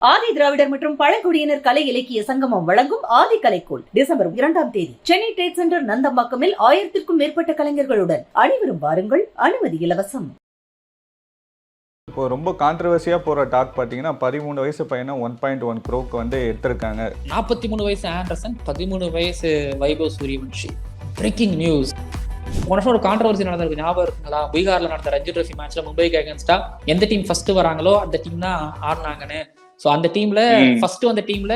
ஆதி திராவிடர் மற்றும் பழங்குடியினர் கலை இலக்கிய சங்கமம் வழங்கும் ஆதி கலைக்கோள் டிசம்பர் 2ஆம் தேதி சென்னை ட்ரேட் சென்டர் நந்தம்பாக்கமில் 1000க்கும் மேற்பட்ட கலைஞர்களுடன் அனைவரும் வாருங்கள், அனுமதி இலவசம். இப்போ ரொம்ப கான்ட்ரவர்சியா போற டாக் பாத்தீங்கன்னா 13 வயசு பையனை 1.1 crore வந்து எடுத்திருக்காங்க. 43 வயசு ஆண்டர்சன், 13 வயசு வைபவ் சூரியவன்ஷி. Breaking news. போன ஒரு கான்ட்ரவர்சி நடந்திருக்கு, ஞாபகம் இருக்குங்களா? பீகார்ல நடந்த ரஞ்சி ட்ரோஃபி மேட்ச்ல மும்பைக்கு அகேன்ஸ்டா எந்த டீம் ஃபர்ஸ்ட் வராங்களோ அந்த டீம் தான் ஆடினாங்கன்னு. ஸோ அந்த டீம்ல ஃபர்ஸ்ட் அந்த டீம்ல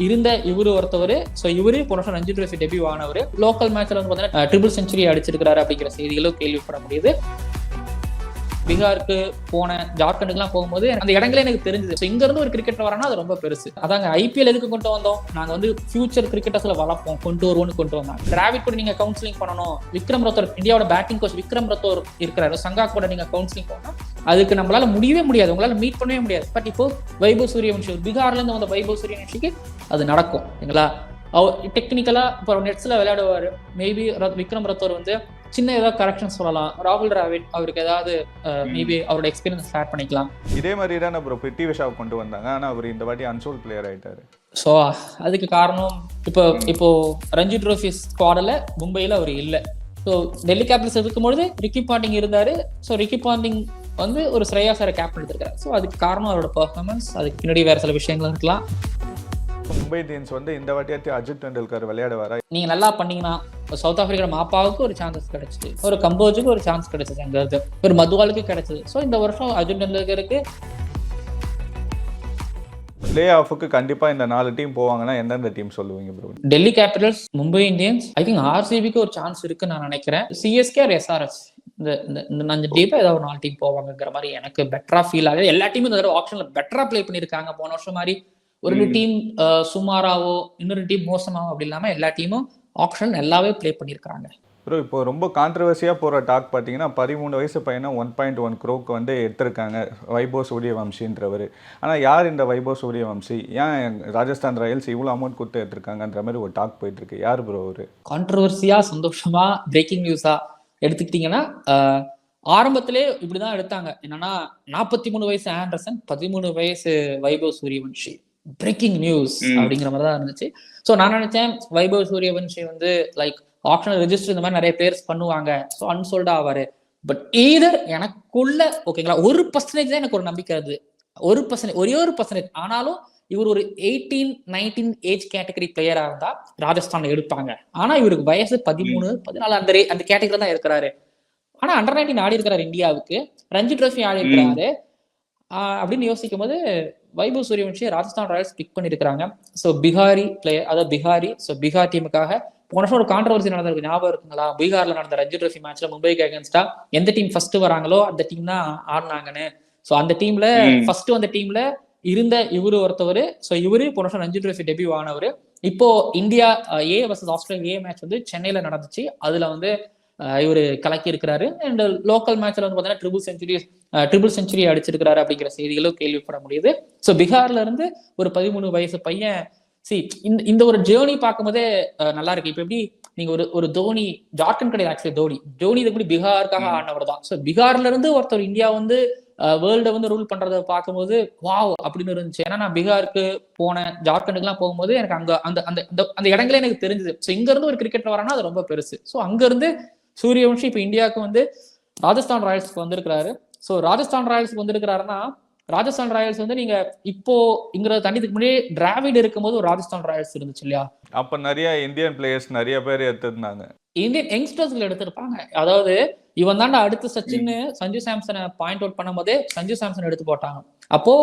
இருந்த இவரு ஒருத்தவர். ஸோ இவரு போன வருஷம் ரஞ்சி ட்ரோஃபி டெபியூ ஆனவர். லோக்கல் மேட்ச்ல வந்து பார்த்தீங்கன்னா ட்ரிபிள் செஞ்சுரி அடிச்சிருக்காரு அப்படிங்கிற செய்திகளும் கேள்விப்பட முடியுது. பீகாருக்கு போன, ஜார்க்கண்டுக்குலாம் போகும்போது அந்த இடங்களே எனக்கு தெரிஞ்சது. ஸோ இங்க இருந்து ஒரு கிரிக்கெட் வரனா அது ரொம்ப பெருசு. அதாங்க ஐபிஎல் எதுக்கு கொண்டு வந்தோம், நாங்க வந்து ஃபியூச்சர் கிரிக்கெட்டர்ஸ்ல வளர்ப்போம், கொண்டு வருவோம்னு கொண்டு வந்தோம். டிராவிட் கூட நீங்க கவுன்சிலிங் பண்ணணும், விக்ரம் ரத்தோர் இந்தியாவோட பேட்டிங் கோச் விக்ரம் ரத்தோர் இருக்கிறாரு, சங்கா கூட நீங்க கவுன்சிலிங் பண்ணணும். அதுக்கு நம்மளால முடியவே முடியாது, உங்களால மீட் பண்ணவே முடியாது. பட் இப்போ வைபவ் சூரியவன்ஷி, பீகார்ல இருந்து வந்த வைபவ் சூரியவன்ஷிக்கு அது நடக்கும். சரிங்களா? டெக்னிக்கலா இப்போ நெட்ஸ்ல விளையாடுவாரு. மேபி விக்ரம் ரத்தோர் வந்து சின்ன ஏதாவது கரெக்ஷன் சொல்லலாம். ராகுல் டிராவிட் அவருக்கு ஏதாவது மேபி அவரோட எக்ஸ்பீரியன்ஸ் ஷேர் பண்ணிக்கலாம். இதே மாதிரி தான் அப்புறம் பிரிட்டி விஷாவை கொண்டு வந்தாங்க. ஆனா அவர் இந்த வாட்டி அன்சோல்ட் பிளேயர் ஆயிட்டாரு. ஸோ அதுக்கு காரணம் இப்போ ரஞ்சி ட்ரோஃபி ஸ்குவாடில் மும்பையில் அவர் இல்லை. ஸோ டெல்லி கேபிட்டல்ஸ் இருக்கும்பொழுது ரிக்கி பாண்டிங் இருந்தாரு. ஸோ ரிக்கி பாண்டிங் வந்து ஒரு ஸ்ரேயா சாரை கேப்டன் எடுத்திருக்காரு. ஸோ அதுக்கு காரணம் அவரோட பெர்ஃபார்மன்ஸ். அதுக்கு பின்னாடி வேற சில விஷயங்கள் இருக்கலாம். மும்பை இந்தியன்ஸ் வந்து இந்த வாட்டியாச்சும் அஜித் டெண்டுல்கர் விளையாடுவாரா? நீங்க நல்லா பண்ணீங்கன்னா சவுத் ஆப்பிரிக்கா மாப்பாவுக்கு ஒரு சான்சஸ் கிடைச்சிது, ஒரு கம்போஜுக்கு ஒரு சான்ஸ் கிடைச்சது, அங்க இருந்து ஒரு மதுவாலுக்கு கிடைச்சது. ஸோ இந்த வருஷம் அஜித் டெண்டுல்கருக்கு பிளே ஆஃபுக்கு கண்டிப்பா இந்த 4 டீம் போவாங்கன்னா எந்தெந்த டீம் சொல்லுவீங்க bro? Delhi Capitals, Mumbai Indians, I think ஆர்சிபிக்கு ஒரு சான்ஸ் இருக்குன்னு நான் நினைக்கிறேன். சிஎஸ்கே ஆர் எஸ்ஆர்எஸ், இந்த 5 டீம் ஏதாவது ஒரு 4 டீம் போவாங்கிற மாதிரி எனக்கு பெட்டரா ஃபீல் ஆகுது. எல்லா டீமும் இந்த தடவை ஆப்ஷன்ல பெட்டரா பிளே பண்ணியிருக்காங்க. போன வருஷம் மாதிரி ஒரு டீம் சுமாராவோ இன்னொரு டீம் மோசமாவோ அப்படி இல்லாம எல்லா டீமும் ஆப்ஷன் நல்லாவே பிளே பண்ணியிருக்காங்க. ப்ரோ இப்போ ரொம்ப கான்ட்ரவர்சியா போற டாக் பாத்தீங்கன்னா 13 வயசு பையனை 1.1 crore வந்து எடுத்திருக்காங்க வைபவ் சூரியவம்சின்றவர். ஆனா யார் இந்த வைபவ் சூரியவம்சி? ஏன் ராஜஸ்தான் ராயல்ஸ் இவ்வளவு அமௌண்ட் கொடுத்து எடுத்திருக்காங்கன்ற மாதிரி ஒரு டாக் போயிட்டு இருக்கு. யார் ப்ரோ அவரு? கான்ட்ரவர்சியா, சந்தோஷமா, பிரேக்கிங் நியூஸா எடுத்துக்கிட்டீங்கன்னா ஆரம்பத்திலே இப்படிதான் எடுத்தாங்க. என்னன்னா 43 வயசு ஆண்டர்சன், 13 வயசு வைபவ் சூரியவன்ஷி. பிரேக்கிங் நியூஸ் அப்படிங்கிற மாதிரி தான் இருந்துச்சு. ஸோ நான் நினைச்சேன் வைபவ் சூரியவன்ஷி வந்து லைக் ஆப்ஷனல் ரெஜிஸ்டர் இந்த மாதிரி நிறைய பேர்ஸ் பண்ணுவாங்க, ஸோ அன்சோல்டா ஆவாரு. பட் ஈதர் எனக்குள்ள ஓகேங்களா 1% தான் எனக்கு ஒரு நம்பிக்கை இருந்தது. 1%, ஒரே 1%. ஆனாலும் இவர் ஒரு 18-19 ஏஜ் கேட்டகரி பிளேயரா இருந்தா ராஜஸ்தான் எடுப்பாங்க. ஆனா இவருக்கு வயசு 13, 14 அந்த கேட்டகரி தான் இருக்கிறாரு. ஆனா அண்டர் 19 ஆடி இருக்கிறாரு, இந்தியாவுக்கு ரஞ்சி ட்ரோஃபி ஆடி இருக்கிறாரு. அப்படின்னு யோசிக்கும் போது வைபவ் சூரியவன்ஷி ராஜஸ்தான் ராயல்ஸ் பிக் பண்ணிருக்காங்க. ஸோ பிகாரி பிளேயர், அதாவது பிகாரி. ஸோ பீகார் டீமுக்காக போன வருஷம் ஒரு கான்ட்ரவர்சி நடந்திருக்கு, ஞாபகம் இருக்குங்களா? பீகார்ல நடந்த ரஞ்சி ட்ரோஃபி மேட்ச்ல மும்பைக்கு அகேன்ஸ்டா எந்த டீம் ஃபர்ஸ்ட் வராங்களோ அந்த டீம் தான் ஆடினாங்கன்னு. ஸோ அந்த டீம்ல ஃபர்ஸ்ட் அந்த டீம்ல இருந்த இவரு ஒருத்தவர். ஸோ இவரு போன வருஷம் ரஞ்சி ட்ரோஃபி டெபியூ ஆனவர். இப்போ India A versus Australia A match வந்து சென்னையில நடந்துச்சு. அதுல வந்து இவரு கலக்கி இருக்கிறாரு. அண்ட் லோக்கல் மேட்ச்ல வந்து பாத்தீங்கன்னா ட்ரிபிள் செஞ்சுரி அடிச்சிருக்கிறாரு அப்படிங்கிற செய்திகளும் கேள்விப்பட முடியுது. ஸோ பீகார்ல இருந்து ஒரு 13 வயசு பையன் இந்த ஒரு ஜேர்னி பார்க்கும்போதே நல்லா இருக்கு. இப்ப எப்படி நீங்க ஒரு தோனி, ஜார்க்கண்ட் கிடையாது ஆக்சுவலி, தோனி இது எப்படி பீகாருக்காக ஆனவர் தான். ஸோ பீகார்ல இருந்து ஒருத்தர் இந்தியா வந்து வேர்ல்ட வந்து ரூல் பண்றதை பார்க்கும்போது வாவ் அப்படின்னு இருந்துச்சு. ஏன்னா நான் பீகாருக்கு போன, ஜார்க்கண்டுக்குலாம் போகும்போது எனக்கு அங்க அந்த இடங்களே எனக்கு தெரிஞ்சது. ஸோ இங்க இருந்து ஒரு கிரிக்கெட் வரனா அது ரொம்ப பெருசு. ஸோ அங்க இருந்து சூரியவன்ஷி இப்ப இந்தியாவுக்கு வந்து ராஜஸ்தான் ராயல்ஸ்க்கு வந்திருக்கிறாரு. ஸோ ராஜஸ்தான் ராயல்ஸ்க்கு வந்திருக்கிறாருன்னா ராஜஸ்தான் ராயல்ஸ் வந்து நீங்க இப்போ இங்கிறத தண்ணிக்கு முன்னாடி டிராவிட் இருக்கும்போது ஒரு ராஜஸ்தான் ராயல்ஸ் இருந்துச்சு இல்லையா? அப்ப நிறைய இந்தியன் பிளேயர்ஸ் நிறைய பேர் எடுத்திருந்தாங்க, இந்தியன் யங்ஸ்டர்ஸ்ல எடுத்திருப்பாங்க. அதாவது இவன் தாண்டா அடுத்து சச்சின் சஞ்சு சாம்சனை பாயிண்ட் அவுட் பண்ணும் போதே சஞ்சு சாம்சன் எடுத்து போட்டாங்க. அப்போ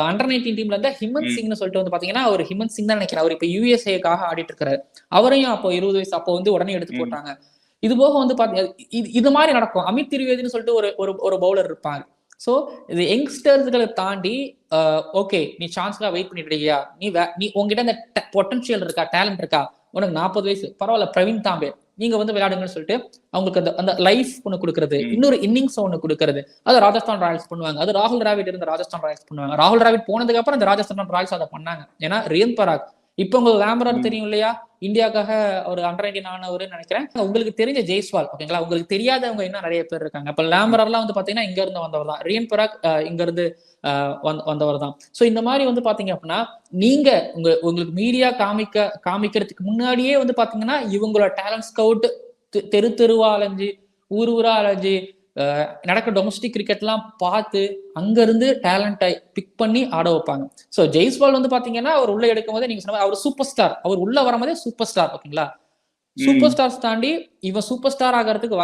அண்டர் 19 டீம்ல இருந்தா ஹிமந்த் சிங்னு சொல்லிட்டு வந்து பாத்தீங்கன்னா அவர் ஹிமந்த் சிங் தான் நினைக்கிறேன். அவர் இப்ப யுஎஸ்ஏக்காக ஆடிட்டு இருக்காரு. அவரையும் அப்போ 20 வயசு அப்போ வந்து உடனே எடுத்து போட்டாங்க. இது போக வந்து இது மாதிரி நடக்கும். அமித் திரிவேதினு சொல்லிட்டு ஒரு பவுலர் இருப்பாங்க. ஸோ இது யங்ஸ்டர்ஸ்களை தாண்டி ஓகே நீ சான்ஸ்க்காக வெயிட் பண்ணிட்டு இருக்கியா, நீ உங்ககிட்ட அந்த பொட்டன்ஷியல் இருக்கா, டேலண்ட் இருக்கா, உனக்கு 40 வயசு பரவாயில்ல, பிரவீன் தாம்பே நீங்க வந்து விளையாடுங்கன்னு சொல்லிட்டு அவங்களுக்கு அந்த லைஃப் ஒண்ணு கொடுக்கறது, இன்னொரு இன்னிங்ஸ் ஒண்ணு கொடுக்கறது, அது ராஜஸ்தான் ராயல்ஸ் பண்ணுவாங்க. அது ராகுல் டிராவிட் இருந்த ராஜஸ்தான் ராயல்ஸ் பண்ணுவாங்க. ராகுல் டிராவிட் போனதுக்கு அப்புறம் இந்த ராஜஸ்தான் ராயல்ஸ் அதை பண்ணாங்க. ஏன்னா ரியன் பராக் இப்போ உங்களுக்கு லேம்பராட் தெரியும் இல்லையா, இந்தியாவுக்காக ஒரு அண்டர் 19 ஆனவருன்னு நினைக்கிறேன். உங்களுக்கு தெரிஞ்ச ஜெய்ஸ்வால், ஓகேங்களா, உங்களுக்கு தெரியாதவங்க இன்னும் நிறைய பேர் இருக்காங்க. இப்ப லேம்பராட்லாம் வந்து பாத்தீங்கன்னா இங்க இருந்து வந்தவர் தான், ரியன் பராக் இங்க இருந்து வந்தவர் தான். ஸோ இந்த மாதிரி வந்து பாத்தீங்க அப்படின்னா நீங்க உங்களுக்கு மீடியா காமிக்கிறதுக்கு முன்னாடியே வந்து பாத்தீங்கன்னா இவங்களோட டேலண்ட் ஸ்கவுட் தெரு தெருவா அலைஞ்சு ஊர் ஊரா அலைஞ்சு நடக்க டொமஸ்டிக் கிரிக்கெட்லாம் பார்த்து அங்க இருந்து டேலண்டை பிக் பண்ணி ஆட வைப்பாங்க. ஸோ ஜெய்ஸ்வால் வந்து பாத்தீங்கன்னா அவர் உள்ள எடுக்கும் போதே நீங்க சொன்ன அவர் சூப்பர் ஸ்டார், அவர் உள்ள வரும்போதே சூப்பர் ஸ்டார், ஓகேங்களா. சூப்பர் ஸ்டார்ஸ் தாண்டி இவன் சூப்பர் ஸ்டார் ஆகிறதுக்கு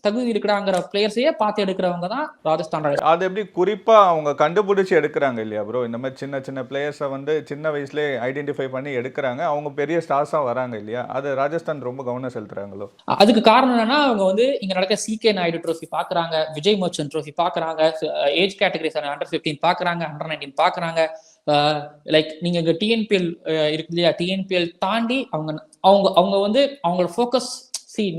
தகுதி இருக்கிறாங்கிற பிளேயர்ஸையே பார்த்து எடுக்கிறவங்க தான் ராஜஸ்தான் ராயல்ஸ். அது எப்படி குறிப்பா அவங்க கண்டுபிடிச்சு எடுக்கிறாங்க இல்லையா ப்ரோ? இந்த மாதிரி சின்ன சின்ன பிளேயர்ஸை வந்து சின்ன வயசுலேயே ஐடென்டிஃபை பண்ணி எடுக்கிறாங்க, அவங்க பெரிய ஸ்டார்ஸா வராங்க இல்லையா? அது ராஜஸ்தான் ரொம்ப கவனம் செலுத்துறாங்களோ? அதுக்கு காரணம் என்னன்னா அவங்க வந்து இங்க நடக்க CK நாயுடு ட்ரோஃபி பாக்குறாங்க, விஜய் மர்ச்சன்ட் ட்ரோஃபி பாக்குறாங்க, ஏஜ் கேட்டகரிஸ் அண்டர் 15 பாக்குறாங்க, அண்டர் 19 பாக்குறாங்க. லைக் நீங்க இங்க TNPL இருக்கு இல்லையா, TNPL தாண்டி அவங்க அவங்க அவங்க வந்து அவங்களோட ஃபோக்கஸ்,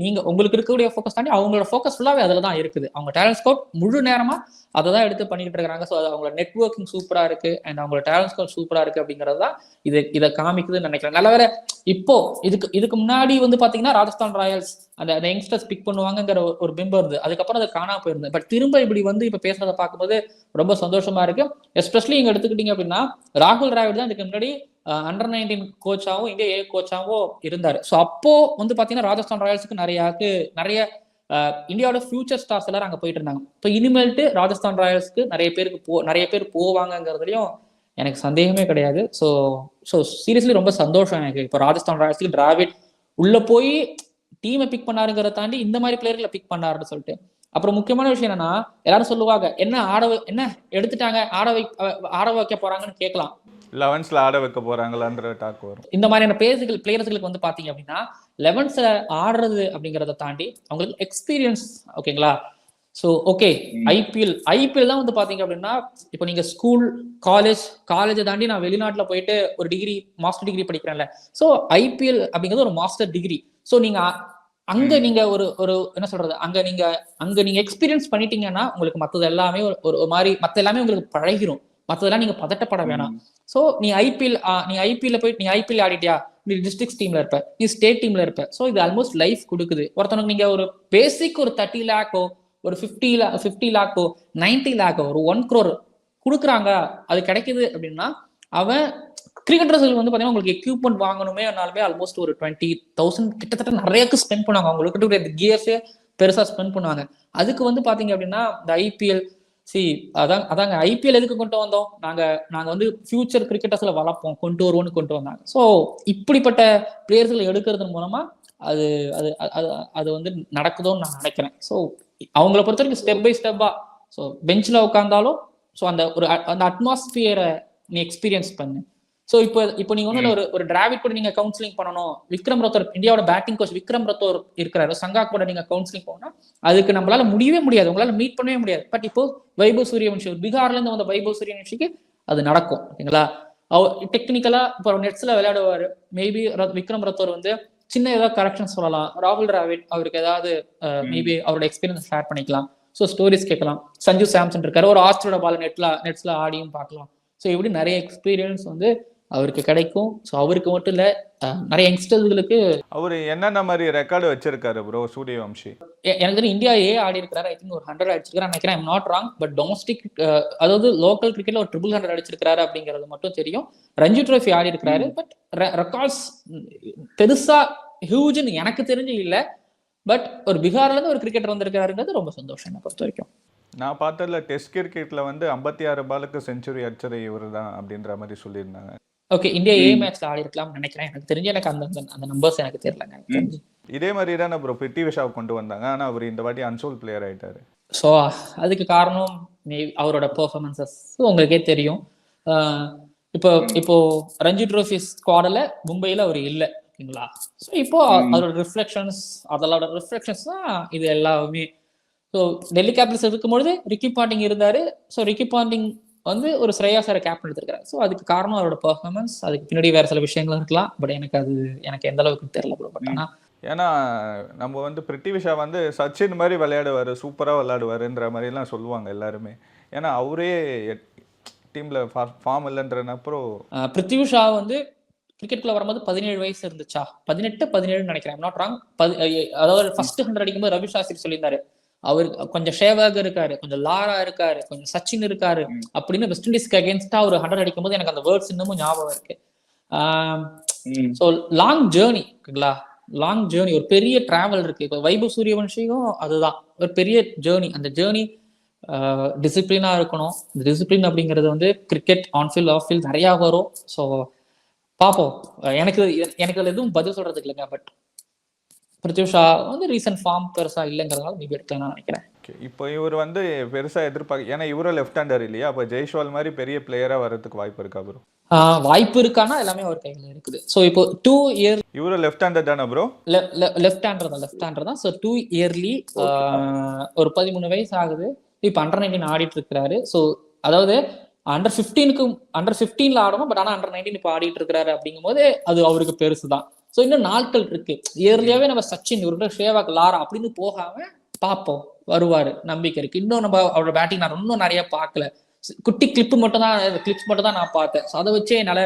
நீங்க உங்களுக்கு இருக்கக்கூடிய ஃபோக்கஸ் தாண்டி அவங்களோட ஃபோக்கஸ் ஃபுல்லாவே அதுல தான் இருக்குது. அவங்க டேலண்ட் ஸ்கவுட் முழு நேரமா அதை தான் எடுத்து பண்ணிட்டு இருக்காங்க. ஸோ அவங்களோட நெட்வொர்க்கிங் சூப்பரா இருக்கு அண்ட் அவங்களோட டேலண்ட் ஸ்கவுட் சூப்பரா இருக்கு அப்படிங்கிறது தான் இதை காமிக்குதுன்னு நினைக்கிறேன். நல்ல வேற இப்போ இதுக்கு முன்னாடி வந்து பாத்தீங்கன்னா ராஜஸ்தான் ராயல்ஸ் அந்த யங்ஸ்டர்ஸ் பிக் பண்ணுவாங்கிற ஒரு பிம்பம் இருந்து அதுக்கப்புறம் அதை காணாம போயிருந்தது. பட் திரும்ப இப்படி வந்து இப்ப பேசுறதை பார்க்கும்போது ரொம்ப சந்தோஷமா இருக்கு. எஸ்பெஷலி இங்க எடுத்துக்கிட்டீங்க அப்படின்னா ராகுல் டிராவிட் தான் இதுக்கு முன்னாடி அண்டர் 19 கோச்சாவும் இந்தியா ஏ கோச்சாவும் இருந்தாரு. ஸோ அப்போ வந்து பாத்தீங்கன்னா ராஜஸ்தான் ராயல்ஸுக்கு நிறைய இந்தியாவோட ஃபியூச்சர் ஸ்டார்ஸ் எல்லாரும் அங்க போயிட்டு இருந்தாங்க. இப்போ இனிமேல்ட்டு ராஜஸ்தான் ராயல்ஸ்க்கு நிறைய பேர் போவாங்கிறதுலயும் எனக்கு சந்தேகமே கிடையாது. ஸோ சீரியஸ்லி ரொம்ப சந்தோஷம் எனக்கு. இப்போ ராஜஸ்தான் ராயல்ஸ்க்கு டிராவிட் உள்ள போய் டீமை பிக் பண்ணாருங்கிறத தாண்டி இந்த மாதிரி பிளேயர்களை பிக் பண்ணாருன்னு சொல்லிட்டு. அப்புறம் முக்கியமான விஷயம் என்னன்னா எல்லாரும் சொல்லுவாங்க என்ன எடுத்துட்டாங்க ஆட வைக்க போறாங்கன்னு கேட்கலாம், 11ஸ்ல ஆட வைக்க போறாங்களான்ற டாக் வரும். இந்த மாதிரியான பிளேயர்ஸ்களுக்கு வந்து பாத்தீங்க அப்படின்னா 11ஸ்ல ஆடுறது அப்படிங்கிறத தாண்டி அவங்களுக்கு எக்ஸ்பீரியன்ஸ், ஓகேங்களா. ஸோ ஓகே ஐபிஎல் தான் வந்து பாத்தீங்க அப்படின்னா இப்போ நீங்க ஸ்கூல் காலேஜை தாண்டி நான் வெளிநாட்டுல போயிட்டு ஒரு மாஸ்டர் டிகிரி படிக்கிறேன்ல. ஸோ ஐபிஎல் அப்படிங்கிறது ஒரு மாஸ்டர் டிகிரி. ஸோ நீங்க அங்க நீங்க ஒரு என்ன சொல்றது, அங்க நீங்க எக்ஸ்பீரியன்ஸ் பண்ணிட்டீங்கன்னா உங்களுக்கு மத்தது எல்லாமே ஒரு மாதிரி மத்த எல்லாமே உங்களுக்கு பழகிரும், மத்ததெல்லாம் நீங்க பதட்டப்பட வேணாம். ஸோ நீ ஐபிஎல்ல போயிட்டு நீ ஐபிஎல் ஆடிட்டியா, நீ டிஸ்ட்ரிக்ட் டீம்ல இருப்ப, நீ ஸ்டேட் டீம்ல இருப்ப. ஸோ இது ஆல்மோஸ்ட் லைஃப் கொடுக்குது. ஒருத்தவனுக்கு நீங்க ஒரு பேசிக் ஒரு 30 lakhோ ஒரு 50 lakhோ 90 lakhோ ஒரு 1 crore கொடுக்குறாங்க, அது கிடைக்குது அப்படின்னா அவன் கிரிக்கெட்டர்ஸ்களுக்கு வந்து பாத்தீங்கன்னா உங்களுக்கு எக்யூப்மெண்ட் வாங்கணுமே ஆல்மோஸ்ட் ஒரு 20,000 கிட்டத்தட்ட நிறைய ஸ்பெண்ட் பண்ணுவாங்க. அவங்களுக்கு கியர்ஸே பெருசா ஸ்பெண்ட் பண்ணுவாங்க. அதுக்கு வந்து பாத்தீங்க அப்படின்னா இந்த ஐபிஎல் அதாங்க ஐபிஎல் எதுக்கு கொண்டு வந்தோம், நாங்க வந்து ஃபியூச்சர் கிரிக்கெட்டர்ஸ்ல வளர்ப்போம், கொண்டு வந்தாங்க. ஸோ இப்படிப்பட்ட பிளேயர்ஸ்களை எடுக்கிறது மூலமா அது வந்து நடக்குதோன்னு நான் நினைக்கிறேன். ஸோ அவங்கள பொறுத்த வரைக்கும் ஸ்டெப் பை ஸ்டெப்பா, ஸோ பெஞ்சில் உட்காந்தாலும் ஸோ அந்த அட்மாஸ்பியரை நீ எக்ஸ்பீரியன்ஸ் பண்ணு. ஸோ இப்போ நீங்க ஒன்றும் ஒரு டிராவிட் கூட நீங்க கவுன்சிலிங் பண்ணணும், விக்ரம் ரத்தோர் இந்தியாவோட பேட்டிங் கோச் விக்ரம் ரத்தோர் இருக்கிறாரு, சங்கா கூட நீங்க கவுன்சிலிங் போனா அதுக்கு நம்மளால முடியவே முடியாது, உங்களால மீட் பண்ணவே முடியாது. பட் இப்போ வைபவ் சூரியவன்ஷி பீகார்ல இருந்து வந்த வைபவ் சூரியவன்ஷிக்கு அது நடக்கும், ஓகேங்களா. டெக்னிக்கலா இப்போ நெட்ஸ்ல விளையாடுவாரு, மேபி விக்ரம் ரத்தோர் வந்து சின்ன ஏதாவது கரெக்ஷன் சொல்லலாம், ராகுல் டிராவிட் அவருக்கு ஏதாவது மேபி அவரோட எக்ஸ்பீரியன்ஸ் ஷேர் பண்ணிக்கலாம். ஸோ ஸ்டோரிஸ் கேட்கலாம். சஞ்சு சாம்சன் இருக்காரு, ஒரு ஆஸ்திரோட பால் நெட்ஸ்ல ஆடியும் பார்க்கலாம். ஸோ இப்படி நிறைய எக்ஸ்பீரியன்ஸ் வந்து அவருக்கு கிடைக்கும். ஸோ அவருக்கு மட்டும் இல்ல நிறைய யங்ஸ்டர்ஸ்களுக்கு. அவர் என்னென்ன மாதிரி ரெக்கார்டு வச்சிருக்காரு ப்ரோ சூரியவம்சி? எனக்கு தெரியும் இந்தியா ஆடி இருக்கிறாரு, ஐ திங்க் ஒரு 100 அடிச்சிருக்காரு நினைக்கிறேன், I'm not wrong. But domestic அதாவது லோக்கல் கிரிக்கெட்ல ஒரு 100 அடிச்சிருக்காரு அப்படிங்கிறது மட்டும் தெரியும். ரஞ்சி ட்ரோஃபி ஆடி இருக்கிறாரு. பட் ரெக்கார்ட்ஸ் பெருசா ஹியூஜ்னு எனக்கு தெரிஞ்சு இல்ல. பட் ஒரு பீகார்ல இருந்து ஒரு கிரிக்கெட்டர் வந்திருக்காருங்கிறது ரொம்ப சந்தோஷம் என்னை பொறுத்த வரைக்கும். நான் பார்த்ததுல டெஸ்ட் கிரிக்கெட்ல வந்து 56 பாலுக்கு செஞ்சுரி அடிச்சது இவர் தான் அப்படின்ற மாதிரி சொல்லியிருந்தாங்க. ஓகே, இந்தியா மேட்ச்ல ஆடி இருக்கலாம்னு நினைக்கிறேன். எனக்கு தெரிஞ்சு எனக்கு அந்த நம்பர்ஸ் எனக்கு தெரியலங்க. இதே மாதிரி தான் ப்ரோ பிடி உஷாவை கொண்டு வந்தாங்க, ஆனா அவர் இந்த வாட்டி அன்சோல்ட் பிளேயர் ஆயிட்டாரு. ஸோ அதுக்கு காரணம் அவரோட பெர்ஃபார்மன்சஸ் உங்களுக்கே தெரியும். இப்போ ரஞ்சி ட்ரோஃபி ஸ்குவாட்ல மும்பையில் அவர் இல்லை, ஓகேங்களா. ஸோ இப்போ அதோட ரிஃப்ளெக்ஷன்ஸ் தான் இது எல்லாமே. ஸோ டெல்லி கேபிட்டல்ஸ் இருக்கும்பொழுது ரிக்கி பாண்டிங் இருந்தாரு. ஸோ ரிக்கி பாண்டிங் வந்து ஒரு ஸ்ரேயா சாரை கேப்டன் எடுத்திருக்காரு. ஸோ அதுக்கு காரணம் அவரோட பெர்ஃபார்மன்ஸ். அதுக்கு பின்னாடி வேற சில விஷயங்கள் இருக்கலாம். பட் எனக்கு எந்த அளவுக்கு தெரியல ப்ரோ. பட் ஆனால் ஏன்னா நம்ம வந்து பிரிட்டி உஷா வந்து சச்சின் மாதிரி விளையாடுவார், சூப்பராக விளையாடுவாருன்ற மாதிரிலாம் சொல்லுவாங்க எல்லாருமே. ஏன்னா அவரே டீமில் ஃபார்ம் இல்லைன்றனப்போ பிருத்திவி ஷா வந்து கிரிக்கெட்குள்ள வரும்போது 17 வயசு இருந்துச்சா, 18-17 நினைக்கிறேன், நாட் ராங். அதாவது ஃபர்ஸ்ட் 100 அடிக்கும்போது ரவி சாஸ்திரி சொல்லியிருந்தாரு, அவர் கொஞ்சம் ஷேவாக் இருக்காரு, கொஞ்சம் லாரா இருக்காரு, கொஞ்சம் சச்சின் இருக்காரு அப்படின்னு வெஸ்ட் இண்டீஸ்க்கு அகேன்ஸ்டா ஒரு 100 அடிக்கும்போது எனக்கு அந்த வேர்ட்ஸ் இன்னமும் ஞாபகம் இருக்கு. ஸோ லாங் ஜேர்னி இருக்குங்களா, லாங் ஜேர்னி, ஒரு பெரிய டிராவல் இருக்கு. இப்போ வைபவ் சூரியவன்ஷியும் அதுதான், ஒரு பெரிய ஜேர்னி. அந்த ஜேர்னி டிசிப்ளினா இருக்கணும். இந்த டிசிப்ளின் அப்படிங்கிறது வந்து கிரிக்கெட் ஆன்ஃபீல்ட் ஆஃப் ஃபீல்ட் நிறைய வரும். ஸோ பார்ப்போம். எனக்கு அதுல எதுவும் பதில் சொல்றதுக்கு இல்லைங்க. பட் பிருத்வி ஷா வந்து ரீசன்ட் ஃபார்ம் பெருசா இல்லைங்கிறதுனால மேபி எடுக்கலாம் நான் நினைக்கிறேன். இப்போ இவர் வந்து பெருசா எதிர்பார்க்க, ஏன்னா இவரும் லெஃப்ட் ஹேண்டர் இல்லையா, அப்போ ஜெய்ஸ்வால் மாதிரி பெரிய பிளேயரா வர்றதுக்கு வாய்ப்பு இருக்கா ப்ரோ? வாய்ப்பு இருக்கானா எல்லாமே அவர் கையில இருக்குது. ஸோ இப்போ 2 இயர் இவரும் லெஃப்ட் ஹேண்டர் தானே ப்ரோ? லெஃப்ட் ஹேண்டர் தான். ஸோ 2 இயர்லி ஒரு 13 வயசு ஆகுது. இப்போ அண்டர் 19 ஆடிட்டு இருக்கிறாரு. ஸோ அதாவது அண்டர் 15ல ஆடணும், பட் ஆனால் அண்டர் 19 இப்போ ஆடிட்டு இருக்கிறாரு. அப்படிங்கும் போது அது அவருக்கு பெருசுதான். ஸோ இன்னும் நாட்கள் இருக்கு. இயர்லியாவே நம்ம சச்சின், இவரோட ஷேவாக், லாரா அப்படின்னு போகாம பார்ப்போம், வருவாரு, நம்பிக்கை இருக்கு. இன்னும் நம்ம அவரோட பேட்டிங் நான் இன்னும் நிறைய பார்க்கல, குட்டி கிளிப்ஸ் மட்டும் தான் நான் பார்த்தேன். ஸோ அதை வச்சே என்னால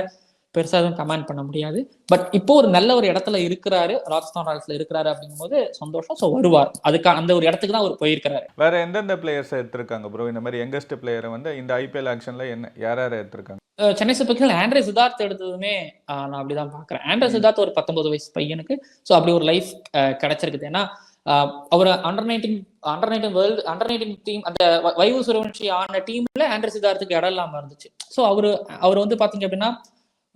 பெருசா எதுவும் கமெண்ட் பண்ண முடியாது. பட் இப்போ ஒரு நல்ல ஒரு இடத்துல இருக்கிறாரு, ராஜஸ்தான் ராயல்ஸ்ல இருக்கிறாரு அப்படிங்கும் போது சந்தோஷம். ஸோ வருவார், அதுக்கான அந்த ஒரு இடத்துக்கு தான் அவர் போயிருக்கிறாரு. வேற எந்தெந்த பிளேயர்ஸ் எடுத்திருக்காங்க ப்ரோ இந்த மாதிரி யங்கஸ்ட் பிளேயரை வந்து இந்த ஐபிஎல் ஆக்ஷன்ல யார் எடுத்திருக்காங்க? சென்னை சூப்பர் கிங்ஸ்ல ஆண்ட்ரே சித்தார்த் எடுத்ததுமே நான் அப்படிதான் பாக்குறேன். ஆண்ட்ரே சித்தார்த் ஒரு 19 வயசு பையனுக்கு ஸோ அப்படி ஒரு லைஃப் கிடைச்சிருக்குது. ஏன்னா அவர் அண்டர் 19 வேர்ல்டு அண்டர் 19 டீம், அந்த வைபவ் சூரியவன்ஷி ஆன டீம்ல ஆண்ட்ரே சித்தார்த்துக்கு இடம் இல்லாம இருந்துச்சு. ஸோ அவர் வந்து பாத்தீங்க அப்படின்னா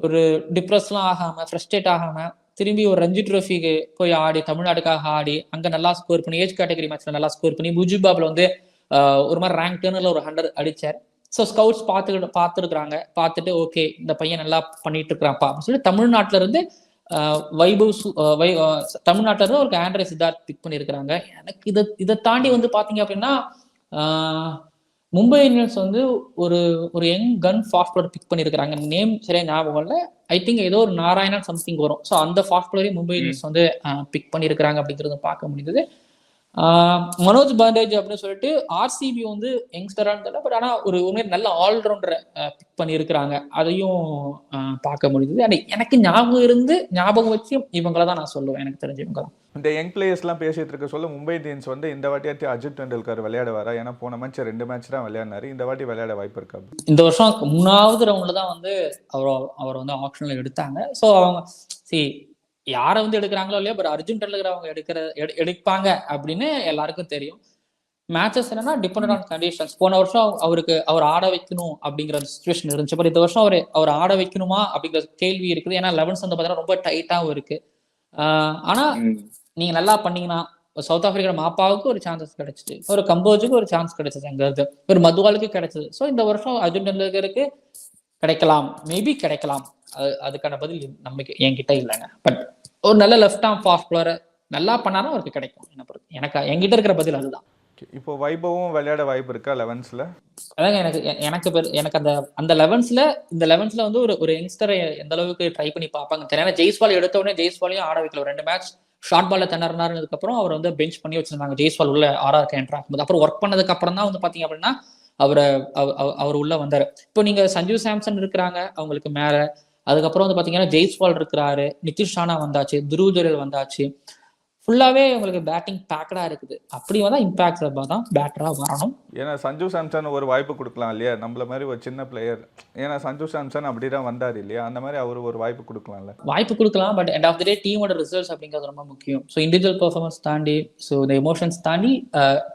ஒரு டிப்ரெஸ்லாம் ஆகாம, ஃப்ரஸ்ட்ரேட் ஆகாம, திரும்பி ஒரு ரஞ்சி ட்ரோஃபிக்கு போய் ஆடி, தமிழ்நாட்டுக்காக ஆடி, அங்க நல்லா ஸ்கோர் பண்ணி, ஏஜ் கேட்டகரி மேட்ச்ல நல்லா ஸ்கோர் பண்ணி, முஜிபாப்ல வந்து ஒரு மாதிரி ரேங்க் டர்னில் ஒரு 100 அடிச்சார். ஸோ ஸ்கவுட்ஸ் பார்த்துருக்குறாங்க, பார்த்துட்டு ஓகே இந்த பையன் நல்லா பண்ணிட்டு இருக்கிறான்ப்பா அப்படின்னு சொல்லி தமிழ்நாட்டில இருந்து தமிழ்நாட்டில இருந்து ஒரு ஆண்ட்ரே சித்தார்த் பிக் பண்ணியிருக்கிறாங்க. எனக்கு இதை தாண்டி வந்து பாத்தீங்க அப்படின்னா மும்பை இந்தியன்ஸ் வந்து ஒரு யங் கன் ஃபாஸ்ட் பவுலர் பிக் பண்ணியிருக்கிறாங்க. நேம் சரியா ஞாபகம் இல்லை, ஐ திங்க் ஏதோ ஒரு நாராயணன் சம்திங் வரும். ஸோ அந்த ஃபாஸ்ட் பவுலரையும் மும்பை இந்தியன்ஸ் வந்து பிக் பண்ணியிருக்கிறாங்க அப்படிங்கிறத பார்க்க முடியுது. மனோஜ் பாண்டேஜ் அப்படின்னு சொல்லிட்டு ஆர்சிபி வந்து யங்ஸ்டரான்னு தெரியல, பட் ஆனால் ஒரு உண்மையை நல்ல ஆல்ரவுண்டரை பிக் பண்ணியிருக்கிறாங்க, அதையும் பார்க்க முடியுது. எனக்கு ஞாபகம் வச்சு இவங்களை தான் நான் சொல்லுவேன், எனக்கு தெரிஞ்சவங்க தான். இந்த யங் பிளேயர்ஸ்லாம் பேசிட்டு இருக்க சொல்ல மும்பை இந்தியன்ஸ் வந்து இந்த வாட்டியாச்சு அஜித் டெண்டுல்கர் விளையாட வரா? ஏன்னா போன மேட்ச் 2 மேட்ச் தான் விளையாடினாரு, இந்த வாட்டி விளையாட வாய்ப்பு இருக்கா? இந்த வருஷம் 3வது ரவுண்ட்ல தான் வந்து அவர் வந்து ஆப்ஷன்ல எடுத்தாங்க. ஸோ அவங்க யாரை வந்து எடுக்கிறாங்களோ இல்லையா, பட் அர்ஜுன் டெண்டுல்கர் அவங்க எடுப்பாங்க அப்படின்னு எல்லாருக்கும் தெரியும். மேட்சஸ் என்னன்னா டிபெண்ட் ஆன் கண்டிஷன்ஸ். போன வருஷம் அவர் ஆட வைக்கணும் அப்படிங்கிற சுச்சுவேஷன் இருந்துச்சு, பட் இந்த வருஷம் அவர் ஆட வைக்கணுமா அப்படிங்கிற கேள்வி இருக்குது. ஏன்னா 11 வந்து பார்த்தீங்கன்னா ரொம்ப டைட்டாகவும் இருக்கு. ஆனா நீங்க நல்லா பண்ணீங்கன்னா சவுத் ஆப்பிரிக்கா மாப்பாவுக்கு ஒரு சான்சஸ் கிடைச்சிச்சு, ஒரு கம்போஜுக்கு ஒரு சான்ஸ் கிடைச்சது, அங்கிருந்து ஒரு மதுவாலுக்கு கிடைச்சது. ஸோ இந்த வருஷம் அர்ஜுன் டெண்டுல்கருக்கு கிடைக்கலாம், மேபி கிடைக்கலாம். அதுக்கான பதில் நம்பிக்கை என்கிட்ட இல்லைங்க. பட் ஒரு நல்ல லெஃப்ட் ஆர்ம் ஃபாஸ்ட் பவுலர் நல்லா பண்ணாலும் அவருக்கு கிடைக்கும். எனக்கு என்கிட்ட இருக்கிற பதில் அதுதான். இப்போ வைபவும் விளையாட வாய்ப்பு இருக்கா 11ஸ்ல? அதாங்க எனக்கு அந்த 11ஸ்ல வந்து ஒரு யங்ஸ்டரை எந்த அளவுக்கு ட்ரை பண்ணி பார்ப்பாங்க தெரியல. ஜெய்ஸ்வால் எடுத்த உடனே ஜெய்ஸ்வாலையும் ஆட வைக்கல. 2 மேட்ச் ஷார்ட் பால்ல திணறினாருனதுக்கு அப்புறம் அவர் வந்து பெஞ்ச் பண்ணி வச்சிருந்தாங்க. ஜெய்ஸ்வால் உள்ள ஆர்ஆர் என்ட்ரு ஆகும்போது அப்புறம் ஒர்க் பண்ணதுக்கு அப்புறம் தான் வந்து பாத்தீங்க அப்படின்னா அவர் உள்ள வந்தாரு. இப்போ நீங்க சஞ்சு சாம்சன் இருக்கிறாங்க அவங்களுக்கு மேல, அதுக்கப்புறம் வந்து பாத்தீங்கன்னா ஜெய்ஸ்வால் இருக்கிறாரு, நிதிஷ் ராணா வந்தாச்சு, துருவ் ஜுரேல் வந்தாச்சு. ஃபுல்லாவே உங்களுக்கு பேட்டிங் பேக்கடா இருக்குது. அப்படி வந்தா இம்பாக்ட் தான் பேட்டரா வரணும். ஏன்னா சஞ்சு சாம்சன் ஒரு வாய்ப்பு கொடுக்கலாம் இல்லையா, நம்மள மாதிரி ஒரு சின்ன பிளேயர். ஏன்னா சஞ்சு சாம்சன் அப்படிதான் வந்தார் இல்லையா, அந்த மாதிரி அவரு ஒரு வாய்ப்பு கொடுக்கலாம்ல. வாய்ப்பு கொடுக்கலாம், பட் எண்ட் ஆஃப் தி டே டீமோட ரிசல்ட்ஸ் அப்படிங்கிறது ரொம்ப முக்கியம். ஸோ இண்டிவிஜுவல் பெர்ஃபார்மன்ஸ் தாண்டி, ஸோ இந்த எமோஷன்ஸ் தாண்டி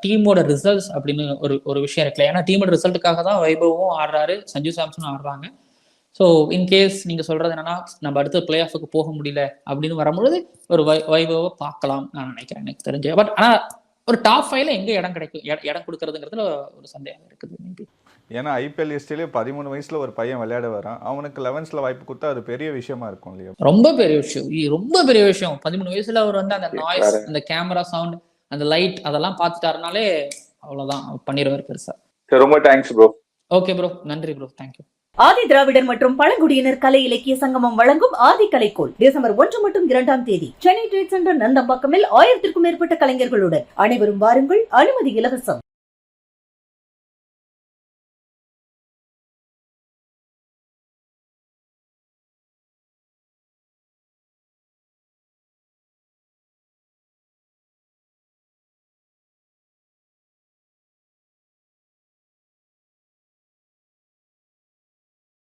டீமோட ரிசல்ட்ஸ் அப்படின்னு ஒரு விஷயம் இருக்குல்ல. ஏன்னா டீமோட ரிசல்ட்டுக்காக தான் வைபவும் ஆடுறாரு, சஞ்சு சாம்சனும் ஆடுறாங்க. ஸோ இன்கேஸ் நீங்க சொல்றது என்னன்னா நம்ம அடுத்த பிளே ஆஃபுக்கு போக முடியல அப்படின்னு வரும்பொழுது ஒரு வைபவை பார்க்கலாம் நான் நினைக்கிறேன், எனக்கு தெரிஞ்சு. பட் ஆனா ஒரு டாப் 5ல எங்க இடம் கொடுக்கறதுங்கிறதுல ஒரு சந்தேகம் இருக்குது. ஏன்னா ஐபிஎல் ஹிஸ்டரியிலே 13 வயசுல ஒரு பையன் விளையாட வரான், அவனுக்கு 11ஸ்ல வாய்ப்பு கொடுத்தா அது பெரிய விஷயமா இருக்கும் இல்லையா? ரொம்ப பெரிய விஷயம். 13 வயசுல அவர் வந்து அந்த நாய்ஸ், அந்த கேமரா சவுண்ட், அந்த லைட் அதெல்லாம் பார்த்துட்டாருனாலே அவ்வளவுதான், பண்ணிடுவார் பெருசா. ரொம்ப தேங்க்ஸ் ப்ரோ. ஓகே ப்ரோ, நன்றி ப்ரோ, தேங்க்யூ. ஆதி திராவிடர் மற்றும் பழங்குடியினர் கலை இலக்கிய சங்கமம் வழங்கும் ஆதி கலைக்கோள் டிசம்பர் 1 மற்றும் 2ஆம் தேதி சென்னை ட்ரேட் சென்டர் நந்தம்பாக்கமில் 1000க்கும் மேற்பட்ட கலைஞர்களுடன் அனைவரும் வாருங்கள், அனுமதி இலவசம்.